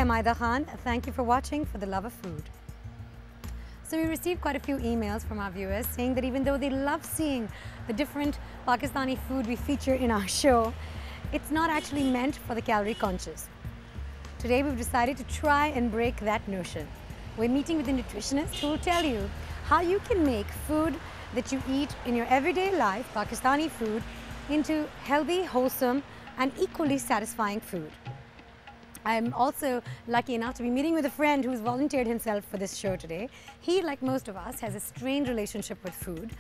I'm Aida Khan. Thank you for watching For the Love of Food. So we received quite a few emails from our viewers saying that even though they love seeing the different Pakistani food we feature in our show, it's not actually meant for the calorie conscious. Today we've decided to try and break that notion. We're meeting with a nutritionist who will tell you how you can make food that you eat in your everyday life, Pakistani food, into healthy, wholesome and equally satisfying food. I'm also lucky enough to be meeting with a friend who's volunteered himself for this show today. He, like most of us, has a strained relationship with food.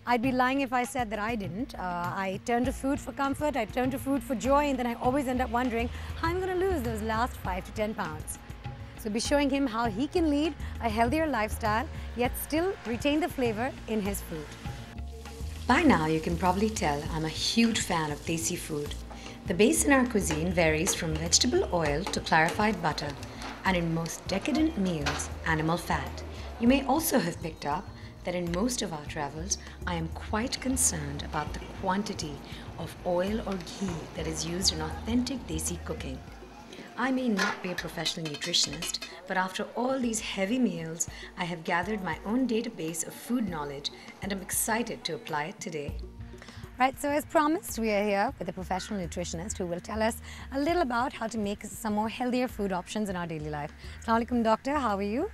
I'd be lying if I said that I didn't. I turn to food for comfort, I turn to food for joy, and then I always end up wondering how I'm going to lose those last 5 to 10 pounds. So I'll be showing him how he can lead a healthier lifestyle, yet still retain the flavor in his food. By now, you can probably tell I'm a huge fan of desi food. The base in our cuisine varies from vegetable oil to clarified butter, and in most decadent meals, animal fat. You may also have picked up that in most of our travels, I am quite concerned about the quantity of oil or ghee that is used in authentic desi cooking. I may not be a professional nutritionist, but after all these heavy meals, I have gathered my own database of food knowledge and I'm excited to apply it today. Right, so as promised, we are here with a professional nutritionist who will tell us a little about how to make some more healthier food options in our daily life. Assalamu alaikum, doctor, how are you?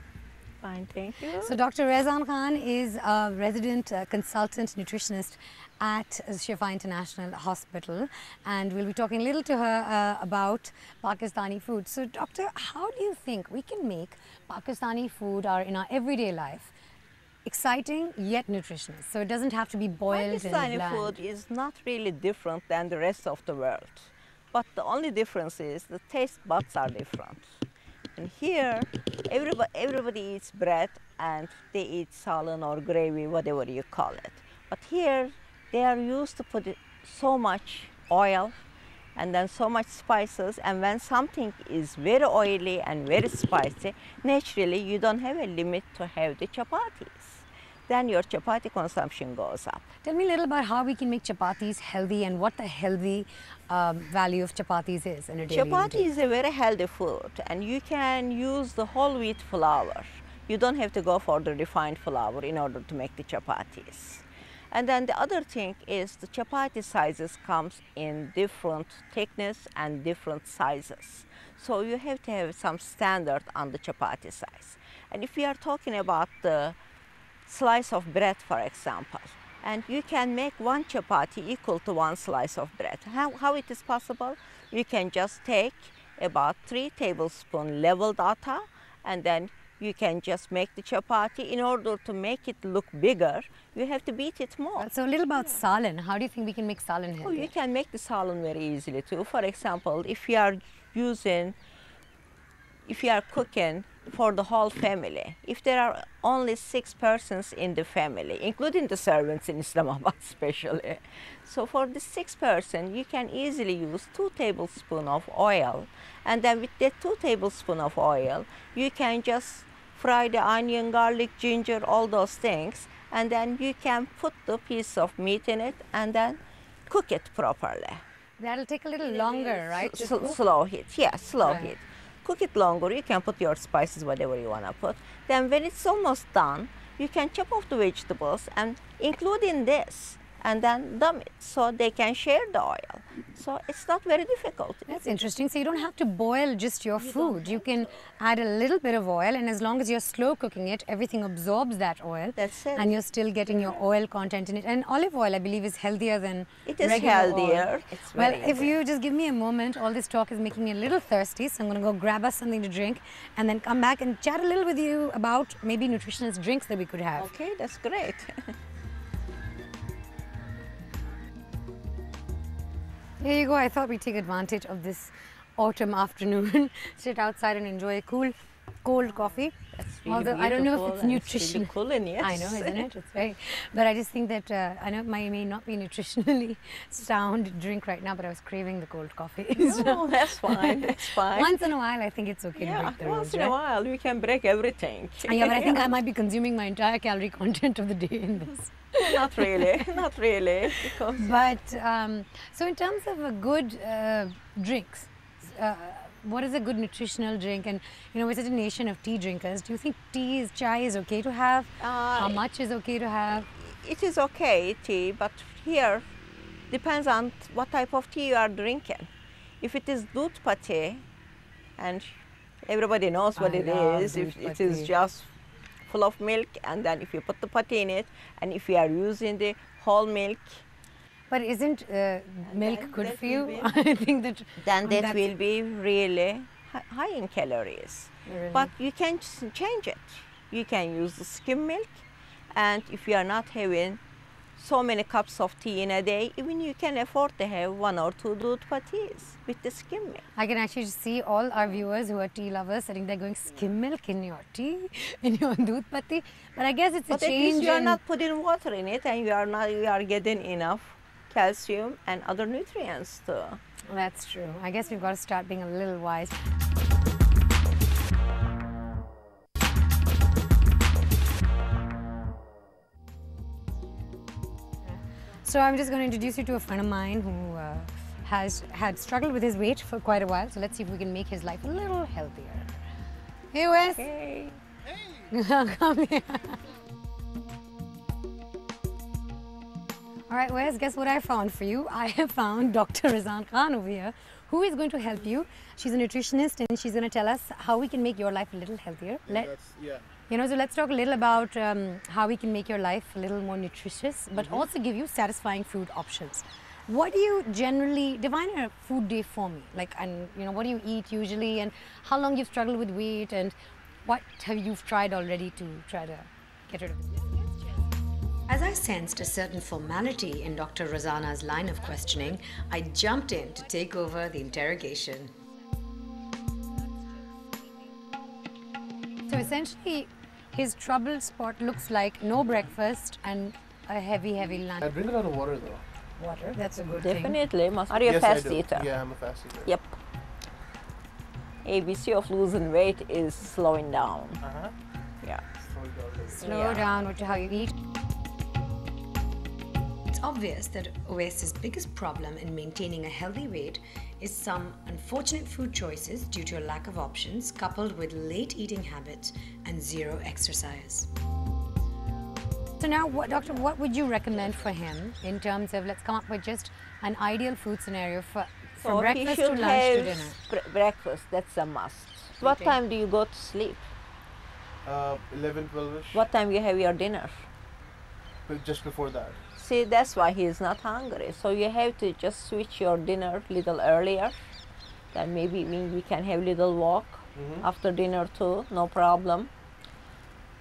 Fine, thank you. So Dr. Rezan Khan is a resident consultant nutritionist at Shifa International Hospital, and we'll be talking a little to her about Pakistani food. So doctor, how do you think we can make Pakistani food in our everyday life exciting yet nutritious, so it doesn't have to be boiled and bland? Pakistani food is not really different than the rest of the world, but the only difference is the taste buds are different. And here, everybody eats bread and they eat salan or gravy, whatever you call it. But here, they are used to put so much oil and then so much spices, and when something is very oily and very spicy, naturally you don't have a limit to have the chapatis. Then your chapati consumption goes up. Tell me a little about how we can make chapatis healthy and what the healthy value of chapatis is in a daily Chapati intake. is a very healthy food, and you can use the whole wheat flour. You don't have to go for the refined flour in order to make the chapatis. And then the other thing is the chapati sizes comes in different thickness and different sizes. So you have to have some standard on the chapati size. And if we are talking about the slice of bread, for example, and you can make one chapati equal to one slice of bread. How it is possible? You can just take about 3 tablespoons leveled atta, and then you can just make the chapati. In order to make it look bigger, you have to beat it more. So a little about salan. How do you think we can make salan healthy? Oh, you can make the salan very easily too. For example, if you are cooking for the whole family, if there are only 6 persons in the family, including the servants in Islamabad especially, so for the 6 person, you can easily use 2 tablespoons of oil, and then with that 2 tablespoons of oil, you can just fry the onion, garlic, ginger, all those things, and then you can put the piece of meat in it and then cook it properly. That'll take a little longer, right? Slow heat, yeah, slow heat. Cook it longer, you can put your spices, whatever you want to put. Then when it's almost done, you can chop off the vegetables and include in this, and then dump it so they can share the oil. So it's not very difficult. That's interesting. So you don't have to boil just your food. You can add a little bit of oil, and as long as you're slow cooking it, everything absorbs that oil. That's it. And you're still getting your oil content in it. And olive oil, I believe, is healthier than It is regular healthier. oil. It's Well, very if you just give me a moment, all this talk is making me a little thirsty, so I'm going to go grab us something to drink and then come back and chat a little with you about maybe nutritionist drinks that we could have. Okay, that's great. Here you go. I thought we'd take advantage of this autumn afternoon, sit outside and enjoy a cold coffee. That's really Although I don't know if it's beautiful and nutrition. It's really cool, yes. I know, isn't it? It's very. But I just think that I know it may not be nutritionally sound drink right now, but I was craving the cold coffee. No, that's fine. That's fine. Once in a while, I think it's okay to break the rules, once in a while, we can break everything. Yeah, but I think I might be consuming my entire calorie content of the day in this. Not really, not really. Because But so in terms of a good drinks, what is a good nutritional drink? And you know, we're such a nation of tea drinkers. Do you think chai is okay to have? How much is okay to have? It is okay, tea, but here depends on what type of tea you are drinking. If it is doodh pati, and everybody knows what it is, if it is just full of milk, and then if you put the pati in it, and if you are using the whole milk. But isn't milk good for you? I think that. Then that will be really high in calories. Really? But you can change it. You can use the skim milk, and if you are not having so many cups of tea in a day, even you can afford to have 1 or 2 doodh patis with the skim milk. I can actually see all our viewers who are tea lovers sitting there going, skim milk in your tea, in your doodh pati. But I guess it's a change. But at least you are not putting water in it, and you are getting enough calcium and other nutrients too. That's true. I guess we've got to start being a little wise. So I'm just going to introduce you to a friend of mine who has had struggled with his weight for quite a while. So let's see if we can make his life a little healthier. Hey Wes! Hey! Come here. All right, Wes, guess what I found for you? I have found Dr. Rizan Khan over here, who is going to help you. She's a nutritionist, and she's going to tell us how we can make your life a little healthier. You know, so let's talk a little about how we can make your life a little more nutritious, but also give you satisfying food options. What do you generally define a food day for me? Like, and you know, what do you eat usually, and how long you've struggled with weight, and what have you tried already to try to get rid of it? As I sensed a certain formality in Dr. Rozana's line of questioning, I jumped in to take over the interrogation. So essentially, his trouble spot looks like no breakfast and a heavy lunch. I drink a lot of water though. Water, that's a good Definitely. Are you a fast eater? Yeah, I'm a fast eater. Yep. ABC of losing weight is slowing down. Yeah. Slow down with how you eat. It's obvious that Oasis' biggest problem in maintaining a healthy weight is some unfortunate food choices due to a lack of options, coupled with late eating habits and zero exercise. So now, Doctor, what would you recommend for him in terms of, let's come up with just an ideal food scenario for breakfast to lunch to dinner? Breakfast, that's a must. What time do you go to sleep? 11, 12-ish. What time you have your dinner? Just before that. See, that's why he is not hungry. So you have to just switch your dinner a little earlier. Then maybe we can have a little walk after dinner too, no problem.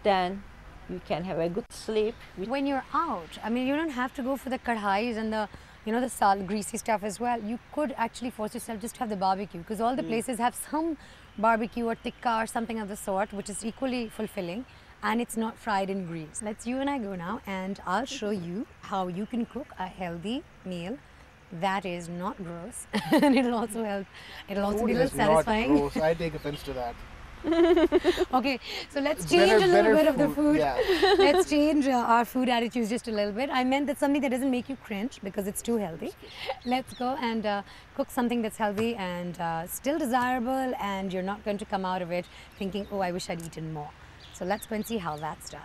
Then you can have a good sleep. When you're out, I mean, you don't have to go for the kadhais and the, you know, the greasy stuff as well. You could actually force yourself just to have the barbecue, because all the places have some barbecue or tikka or something of the sort, which is equally fulfilling. And it's not fried in grease. Let's you and I go now, and I'll show you how you can cook a healthy meal that is not gross, and it'll also help. It'll also be a little satisfying. Not gross. I take offense to that. Okay, so let's change a little bit of the food. Yeah. Let's change our food attitudes just a little bit. I meant that something that doesn't make you cringe because it's too healthy. Let's go and cook something that's healthy and still desirable, and you're not going to come out of it thinking, oh, I wish I'd eaten more. So let's go and see how that's done.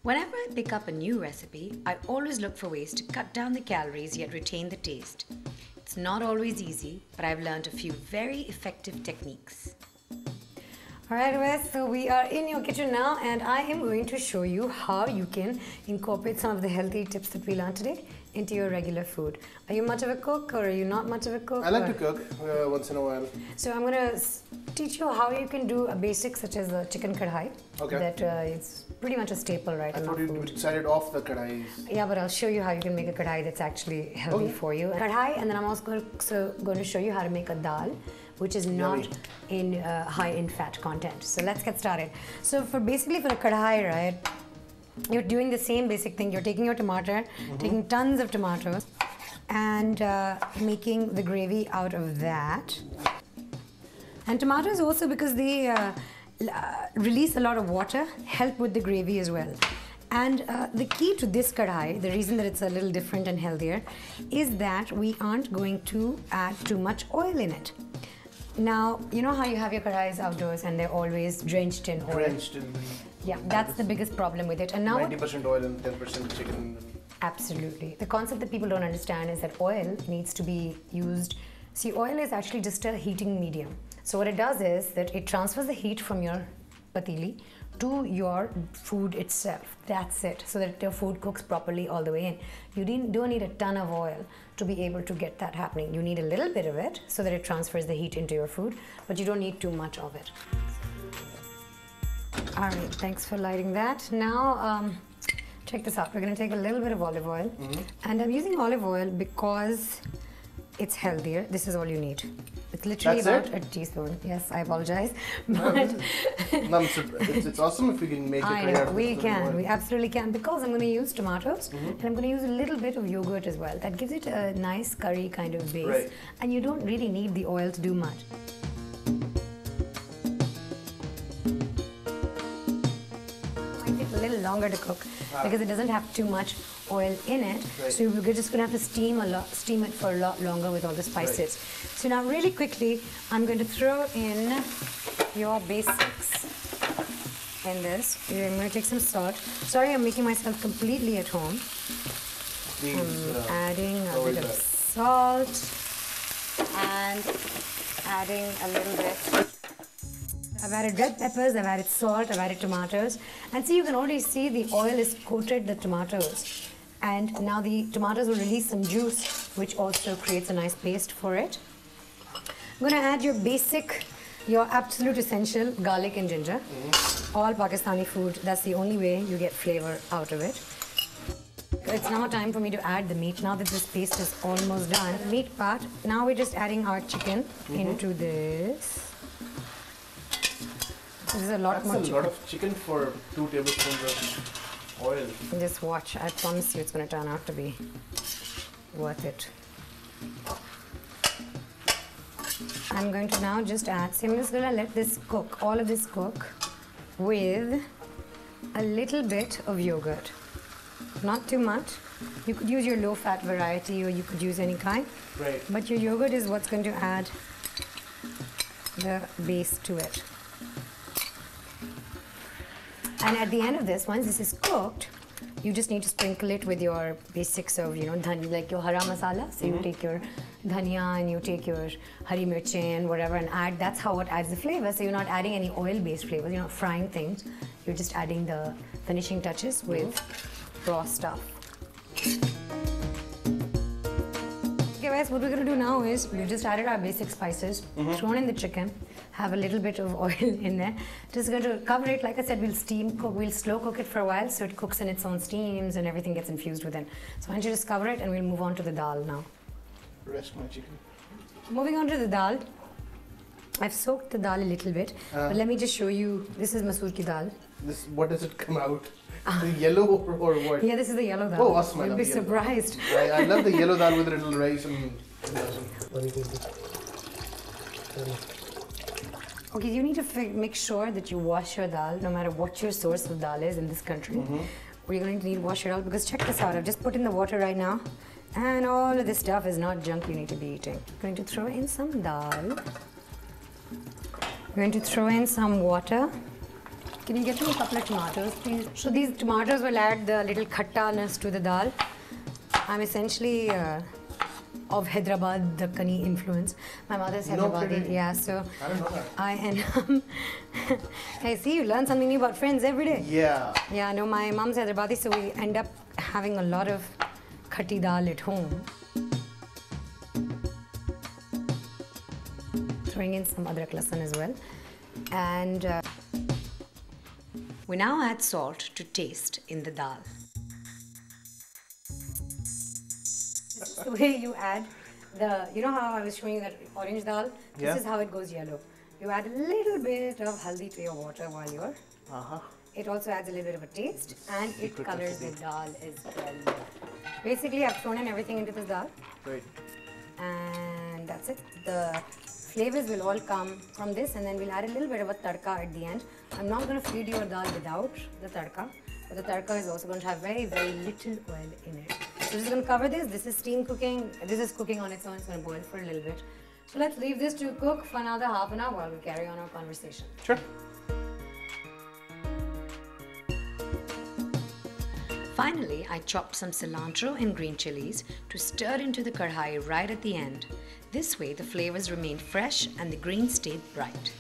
Whenever I pick up a new recipe, I always look for ways to cut down the calories yet retain the taste. It's not always easy, but I've learned a few very effective techniques. Alright Wes, so we are in your kitchen now, and I am going to show you how you can incorporate some of the healthy tips that we learned today into your regular food. Are you much of a cook, or are you not much of a cook? I like to cook once in a while. So I'm going to teach you how you can do a basic such as the chicken kadhai. Okay. That it's pretty much a staple, right? I thought you decided off the kadhais. Yeah, but I'll show you how you can make a kadhai that's actually healthy for you. Kadhai, and then I'm also going to show you how to make a dal, which is not in high in fat content. So let's get started. So for the kadhai, right, you're doing the same basic thing. You're taking your tomato, taking tons of tomatoes, and making the gravy out of that. And tomatoes also, because they release a lot of water, help with the gravy as well. And the key to this kadhai, the reason that it's a little different and healthier, is that we aren't going to add too much oil in it. Now, you know how you have your kadhais outdoors and they're always drenched in oil? Drenched in Yeah, that's the biggest problem with it. And now 90% oil and 10% chicken. Absolutely. The concept that people don't understand is that oil needs to be used. See, oil is actually just a heating medium. So what it does is that it transfers the heat from your patili to your food itself. That's it. So that your food cooks properly all the way in. You don't need a ton of oil to be able to get that happening. You need a little bit of it so that it transfers the heat into your food, but you don't need too much of it. All right, thanks for lighting that. Now, check this out. We're going to take a little bit of olive oil. And I'm using olive oil because it's healthier. This is all you need. It's literally That's about a teaspoon. Yes, I apologize. But No, it's awesome if we can make it. I know, we can. We absolutely can, because I'm going to use tomatoes and I'm going to use a little bit of yogurt as well. That gives it a nice curry kind of base. Right. And you don't really need the oil to do much. Might take a little longer to cook because it doesn't have too much oil in it. Right. So we're just going to have to steam it for a lot longer with all the spices. So now really quickly, I'm going to throw in your basics in this. I'm going to take some salt. Sorry, I'm making myself completely at home. I'm adding a bit of salt and adding a little bit. I've added red peppers, I've added salt, I've added tomatoes. And see, you can already see the oil is coated the tomatoes. And now the tomatoes will release some juice, which also creates a nice paste for it. I'm going to add your basic, your absolute essential garlic and ginger. All Pakistani food, that's the only way you get flavor out of it. It's now time for me to add the meat. Now that this paste is almost done, meat part, now we're just adding our chicken into this. This is a lot more chicken. That's a lot of chicken for 2 tablespoons of oil. Just watch. I promise you it's going to turn out to be worth it. I'm going to now just add, so I'm just going to let this cook, all of this cook with a little bit of yogurt. Not too much. You could use your low-fat variety or you could use any kind. Right. But your yogurt is what's going to add the base to it. And at the end of this, once this is cooked, you just need to sprinkle it with your basics of, dhani, like your hara masala. So you take your dhania and you take your hari mirchi and whatever and add, that's how it adds the flavor. So you're not adding any oil-based flavors, you're not frying things. You're just adding the finishing touches with raw stuff. Okay guys, what we're going to do now is, we've just added our basic spices, thrown in the chicken, have a little bit of oil in there. Just going to cover it, like I said, we'll slow cook it for a while so it cooks in its own steams and everything gets infused within. So why don't you just cover it and we'll move on to the dal now. Rest my chicken. Moving on to the dal. I've soaked the dal a little bit, but let me just show you, this is masoor ki dal. What does it come out? The yellow or what? Yeah, this is the yellow dal. Oh, awesome. You'll be surprised. I love the yellow dal with a little rice and... Okay, you need to make sure that you wash your dal, no matter what your source of dal is in this country. We're going to need to wash your dal because check this out. I've just put in the water right now, and all of this stuff is not junk you need to be eating. I'm going to throw in some dal. I'm going to throw in some water. Can you get me a couple of tomatoes, please? So these tomatoes will add the little khattaness to the dal. I'm essentially of Hyderabad, Dakkani influence. My mother's Hyderabadi, yeah, so I don't know that. I am. Hey, see, you learn something new about friends every day. Yeah. Yeah, no, my mom's Hyderabadi, so we end up having a lot of khatti dal at home. Throwing in some adrak lasan as well. And we now add salt to taste in the dal. This is the way you add the, you know how I was showing you that orange dal? Yeah. This is how it goes yellow. You add a little bit of haldi to your water while you're. It also adds a little bit of a taste and it colors the dal as well. Basically, I've thrown in everything into this dal. Right. And that's it. The flavors will all come from this, and then we'll add a little bit of a tadka at the end. I'm not going to feed your dal without the tadka. but the tadka is also going to have very, very little oil in it. So just going to cover this. This is steam cooking. This is cooking on its own. It's going to boil for a little bit. So let's leave this to cook for another half an hour while we carry on our conversation. Sure. Finally, I chopped some cilantro and green chilies to stir into the kadhai right at the end. This way, the flavors remain fresh and the greens stay bright.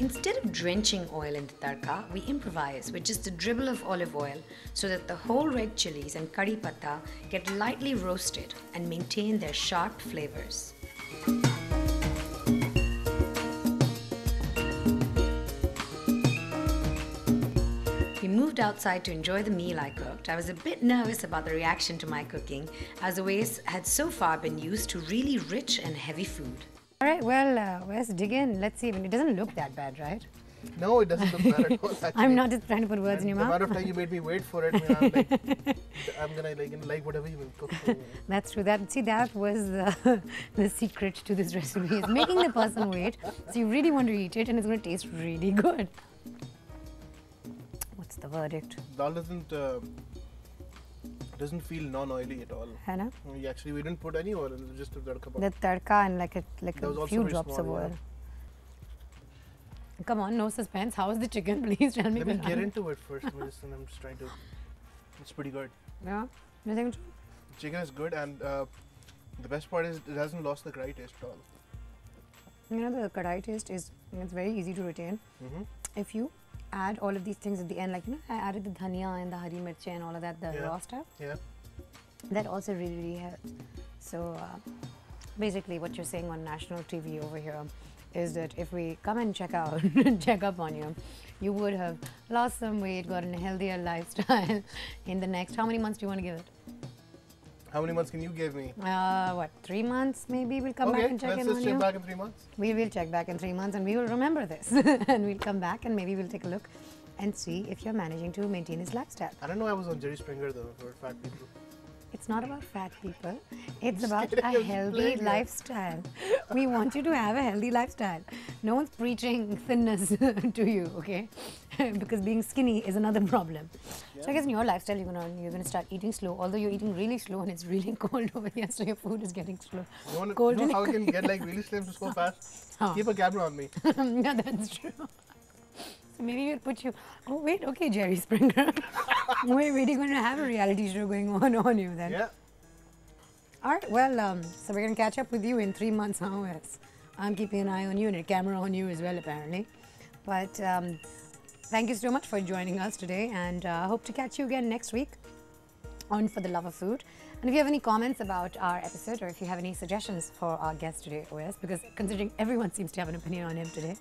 Instead of drenching oil in the tadka, we improvise with just a dribble of olive oil so that the whole red chilies and curry patta get lightly roasted and maintain their sharp flavors. We moved outside to enjoy the meal I cooked. I was a bit nervous about the reaction to my cooking, as the Oais had so far been used to really rich and heavy food. All right, well, let's dig in. Let's see. It doesn't look that bad, right? No, it doesn't look bad at all. Actually. I'm not just trying to put words in your mouth. The amount of time you made me wait for it, I'm gonna like whatever you will cook for me. That's true. That was the secret to this recipe is making the person wait. So you really want to eat it, and it's going to taste really good. What's the verdict? Dal doesn't feel non-oily at all. है ना? We didn't put any oil in it, just a tadka. The tadka and like a few drops of oil. Yeah. Come on, no suspense. How is the chicken? Please tell me. Let me get into it first. I'm just trying to. It's pretty good. Yeah, you think so? Chicken is good, and the best part is it hasn't lost the kadai taste at all. You know, the kadai taste it's very easy to retain. If you add all of these things at the end, like I added the dhania and the hari mirchi and all of that, the raw stuff. Yeah. That also really helps. So basically, what you're saying on national TV over here is that if we come and check up on you, you would have lost some weight, gotten a healthier lifestyle in the next. How many months do you want to give it? How many months can you give me? What, 3 months maybe? We'll come back and check in on you. Let's just check back in 3 months. We will check back in 3 months and we will remember this. And we'll come back and maybe we'll take a look and see if you're managing to maintain his lifestyle. I don't know, I was on Jerry Springer though for fat people. It's not about fat people. It's about a healthy lifestyle. We want you to have a healthy lifestyle. No one's preaching thinness to you, okay? Because being skinny is another problem. Yeah. So I guess in your lifestyle, you're gonna start eating slow. Although you're eating really slow and it's really cold over here, so your food is getting slow. You want to know how I can get like really slim so fast? Oh. Keep a camera on me. Yeah, that's true. So maybe we'll put you. Oh wait, okay, Jerry Springer. We're really going to have a reality show going on you then. Yeah. All right. Well, so we're going to catch up with you in 3 months. How else? I'm keeping an eye on you and a camera on you as well, apparently. But thank you so much for joining us today, and hope to catch you again next week on For the Love of Food. And if you have any comments about our episode, or if you have any suggestions for our guest today, Oais, because considering everyone seems to have an opinion on him today,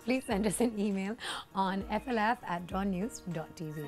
please send us an email on flf@dawnnews.tv.